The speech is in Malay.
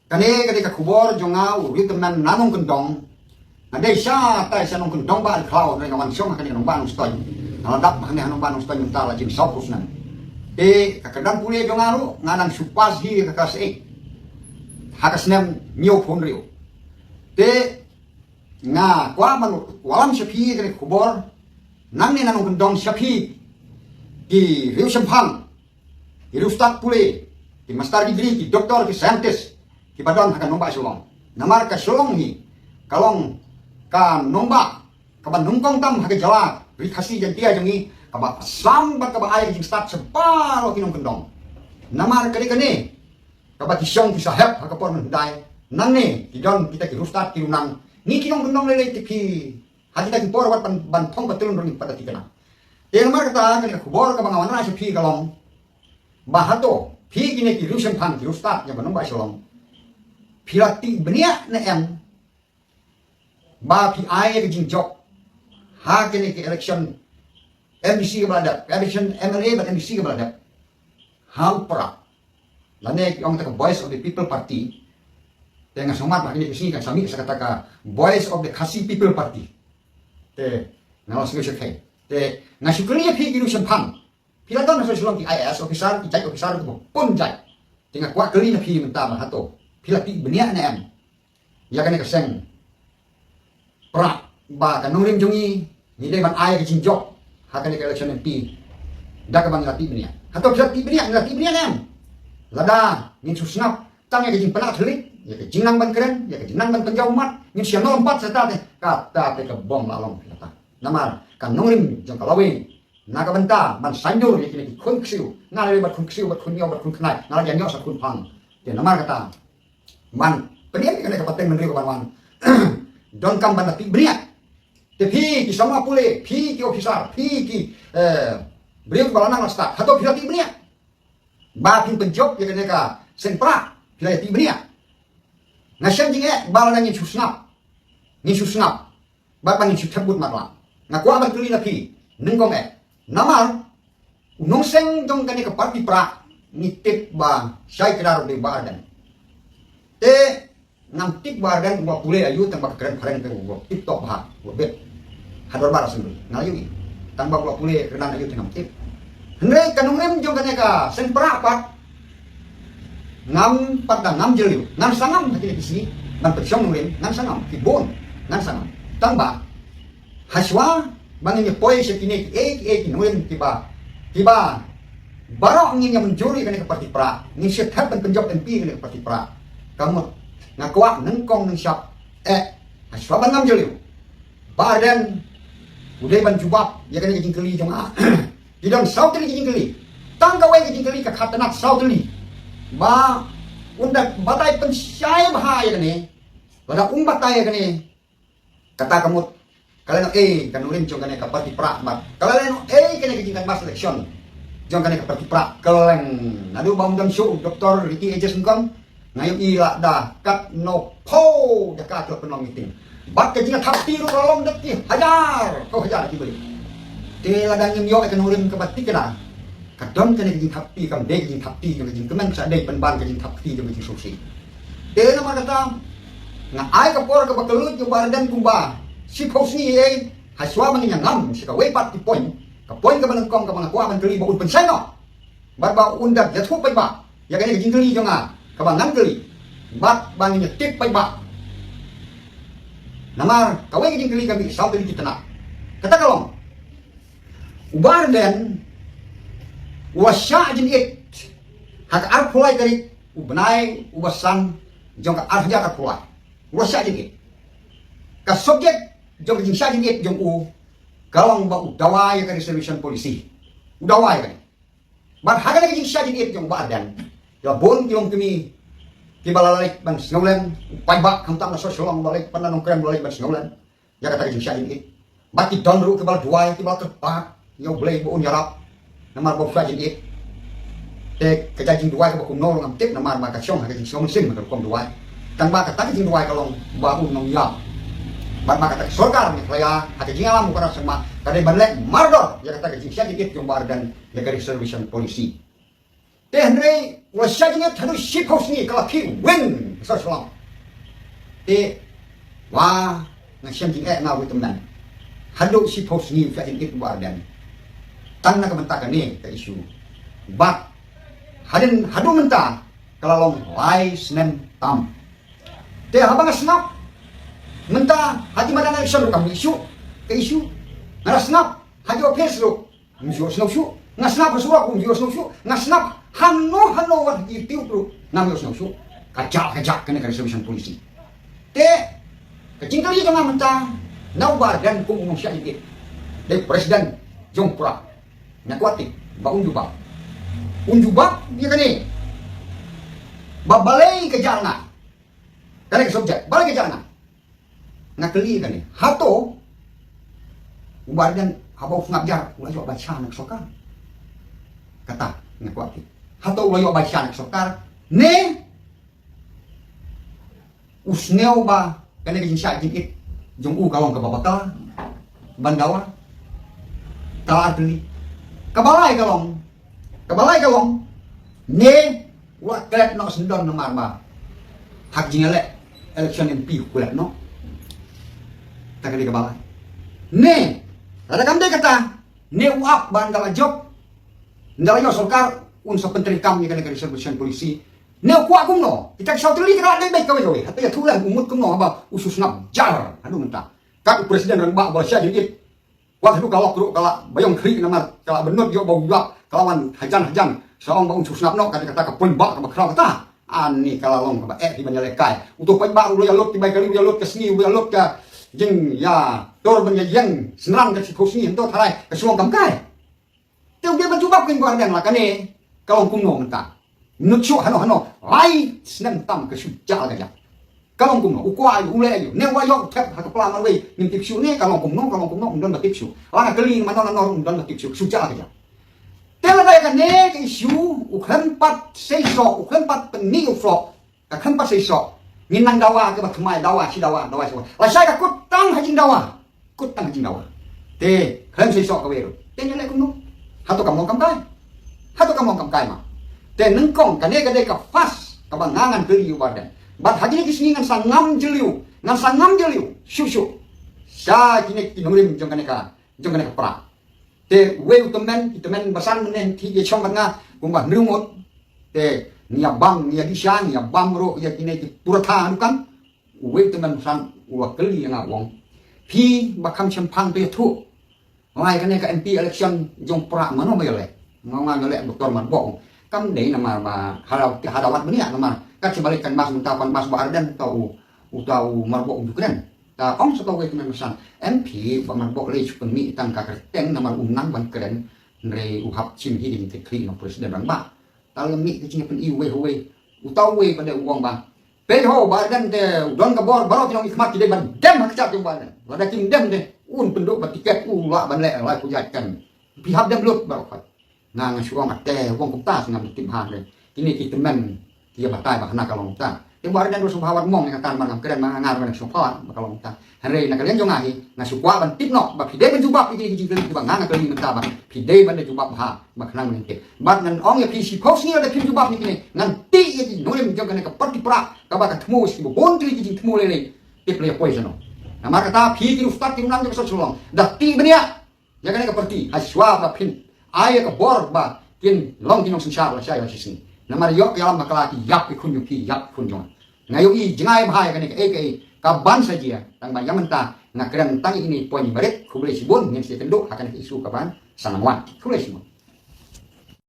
Kani ketika kubur jonga uri teman nanong kendong, ada isya tai sanong kendong ba klau dengan wan syong kani nong banung stoi, naladap kani nong banung stoi minta lajin sapus nan. Kakadang puli jonga ru nganang supas hi kakas hakas nem nyo pun rio. Nga kwa manu walam syapi kani kubur, nang ni nanong kendong syapi di rio sempang, di rio stat puli, di master degree, di doktor, di scientist. Kibadon akan nombak sulong. Namar ka sulong ni kalong ka nombak kaban nungkong tam hake jawab. Beri kasih jantia jangi kaba sambat kaba ayah jing start separo kinong kendong. Namar kani kaba kisyong kisahep hake por mendai. Nang ni kidon kita ki rustat ki unang. Ni kinong kendong lele tiki hati ta ki por wat ban thong patulun ring pada tikana. Namar kata kani kubor ka bangawan na pi kalong. Bahato pi kini ki rusen pan ki rustat yang nombak sulong. Pilati benia na em ba pi ai ke jing jok ha ke ni ke election MBC ke balada election MLA ba MBC ke balada ha pra lane yang ta voice of the people party dengan somat ba ini ke sini kan sami sa kata ka voice of the Khasi people party ngawas ngi kai ngasukriya pi gilu sempang pilaton na sulong ki IAS officer ki jai officer ko pun jai tengah kuat kali na pi minta ma hato pilati benia na em ya kane kaseng pra ba kanurim jongi ni dai ban ai ke jinjok ha kane ke election MP da ka bang lati benia hato pilati benia em lada ngin susnap tang ya ke jing pala thelik ya ke jinang ban keren ya ke jinang ban penjau mat ngin sia no 4 serta te kata te ke bom lalong pilata namar kanurim jong kalawin naga benta ban sanjur ya kini kun ksiu ngale bat kun ksiu bat kun yo bat kun knai ngala janyo sa kun pang te namar kata man peniak kena kapateng menteri kawan don kam ban ti beriak te pi ki sama pule pi ki officer pi ki beriak balanang lasta hato pi ti beriak ba pin penjok ya kena ka senpra pi ti beriak ngasem jinge balanang ni susnap ba bangin sutebut matla ngaku aban tuli na pi nengkong namar unong seng jong kene ka parti pra nitip ba sai kidaro de badan ngam tip bargan gua pule ayu tambah keren keren ke gua tip top ha gua bet hador bara sendiri ngayu tambah gua pule keren ayu ngam tip hendre kanungem jong kaneka sen perapat ngam pada ngam jeliu ngam sangam hati di sini ban pesyong nungem ngam sangam kibon ngam sangam tambah haswa bangin poi sekini nungem tiba barok ngin yang menjuri kaneka parti pra ngin syethat ban penjok MP kaneka parti pra kamu ngakwa nengkong neng siap aswaban ngam jeliu badan udah ban jubab ya kan jing keli jong didon sautri jing keli tanggawe jing keli ka khatanat sautri ba unda batai pensyai bahaya kan pada umbatai kan kata kamu kalian kan ulin jong kan ka parti pra mat kalian kan jing kan mas election jong kan ka parti pra kalian nadu bang dam show Dr. Ricky Ejes ngkom ngayon ila dah kat no po dekat ke penong meeting bat ke jinga thapti ru rolong deki hajar kau hajar ki beli te la dang yo ke nurin ke batik na kadon ke jing thapti kam de jing thapti ke jing kemen sa de penban ke jing thapti ke jing suksi te na magata nga ai ka por ke bakalut yo bardan kumba si posni haswa man nya ngam si ka we pat ti point ka banengkong ka mga kuaman kali ba un penseno barba undak ya thu pa ba ya ke jing kali jo nga kabangan kali bat bangin tip pai ba namar kawai jing kali kami sau kali kita nak kata kalong ubar dan wasya jin it hak ar pulai kali ubenai ubasan jong ka ar haja ka pulai wasya jin it ka subjek jong jing sya jin it jong kalong ba udawai ka reservation policy udawai kali bat haga jing sya jin it jong ba dan ya bon kilong kami kibalalalik ban snowland paibak kamtang na sosyolong balik pananong krem balik ban snowland ya kata jing sya jin it bati donru kibal duai kibal kepak yo blay buon yarap namar bo fajin it te kajing duai ka bakum no ngam tip namar ma ka syong ka jing syong sin ma kom duai tang ba ka jing duai kalong ba un nong yap bat ma kata sorkar ni kaya ka jing alam ko ra sama kade banlek mardor ya kata jing sya jin it yung bardan ya ka reservation policy Henry was shutting it to ship house ni kalau ki win so long. Wah na siyang na with the man. Hado ship house ni fa in it wardan. Tang na kamantakan ni ka issue. But hado menta kalau long lai snem tam. Habang snap menta hati madana isyam kam issue ka issue. Ngara snap hadi opes ro. Mjo snap shu. Nga snap suwa kum mjo snap shu. Nga snap hano wat tiu pro. Nam yo snap shu. Kajak kena reservation polisi. Kecing kali jangan mentah. Nawar dan kum umum syahid. Dari presiden Jongpra. Nyakwati ba unjubak dia kan ni. Babalai ke jalna. Kare ke subjek, balai ke jalna. Ngakeli kan ni. Hato ubar dan habau ngajar ulah yo baca nak sokar. Kata ngakwati. Hato ulah yo baca nak sokar. Ne usneo ba kana gin sya gin jong u kawang ka babaka bandawa talar beli kabalai kalong ne wa klet no sendon no marma hak jingale election MP kulat no takali kabalai ne ada kam de kata ne uap bandala job ndala yo sokar un sa penteri kam ni kana reservation polisi neo kuat kumno kita kisah teli kira ada baik kau hati ya tulan umut kumno apa usus nak jar aduh mentah kak presiden rembak bahasa jadi kuat itu kalau bayang kri nama kalau benar yo bau juga kalawan hajan seorang bau usus nak no kata kapun bak apa kerau kata ani kalau long apa di banyalekai untuk pembak ulah lut tiba kali ulah lut ke sini ulah lut ke jeng ya tor benyajeng senang ke sini itu tharai ke suang kamkai tu dia mencuba kan gua dan lah kan ni kalau kumno mentah nuksu hano lai senang tam ke suja aja kalau kumno ukwa ule ayo ne wa yo tap ha kepala we nim tipsu ne kalau kumno undon ba tipsu la kali mana undon ba tipsu suja aja tela dai kan ne ke isu ukhan pat seiso ukhan pat peni ufro ka khan pat seiso minang dawa ke ba thmai dawa si dawa so la sai ka kutang hajing dawa te khan seiso ka we ro te ne le kumno hato kam kam kai ma te nengkong kane ka fas kabangangan beli badan bat hadi ni kisni ngan sangam jeliu syu sa kini kinumrim jong kane ka pra te we temen basan menen ti ye chong nga kumba nrumot te nia disha nia bamro ya kini ki puratha anukan we temen basan wa keli nga wong pi bakam champang pe thu lai kane ka MP election jong pra mano mayole ngale doktor man bong kam dei nama hadawat benia nama kat sebalikan mas mentapan mas Bardan tau marbok ukren ta ong satu we kemen pesan MP ba marbok le pemi tang ka kerteng nama unang ban keren re uhap chin hi ding tekli no presiden bang ba ta lemi ke chin pen i we utau we pada uang bang pe ho Bardan de don ka bor baro tinong ikmat de ban dem hak cap jong Bardan wada kim dem de penduk ba tiket la ban le lai pujatkan pihak dem lut barokat nang suang ate wong kumta ngam tim han le ini kita men dia batai ba kana kalong ta te bar dan rusuh hawat mong yang kan mangam keren mangar ban sopan ba kalong ta hari na kalian jong ahi na sukwa ban tipno ba pide ben jubak iji iji ba nganga kali menta ba pide ban de jubak ha ba kana menente bat nan ong ya pisi pos ni ada pin jubak ni kini ngan ti iji nolim jong kana ka pati pra ka ba ka tmu si bon tri iji tmu le te play poison na maka ta pi ki ustad tim nang so sulong da ti benia ya kana ka parti haswa ba pin ayah ke bor ba kin long kinong sensar la saya sini namar yok yalam makalaki yak ikun yuki yak kunjong ngayo i jengai bahaya kan ke kaban saja tang banyak mentah ngakran tang ini poin baret kubule sibun ngin si tenduk akan isu kaban sanamwan kubule sibun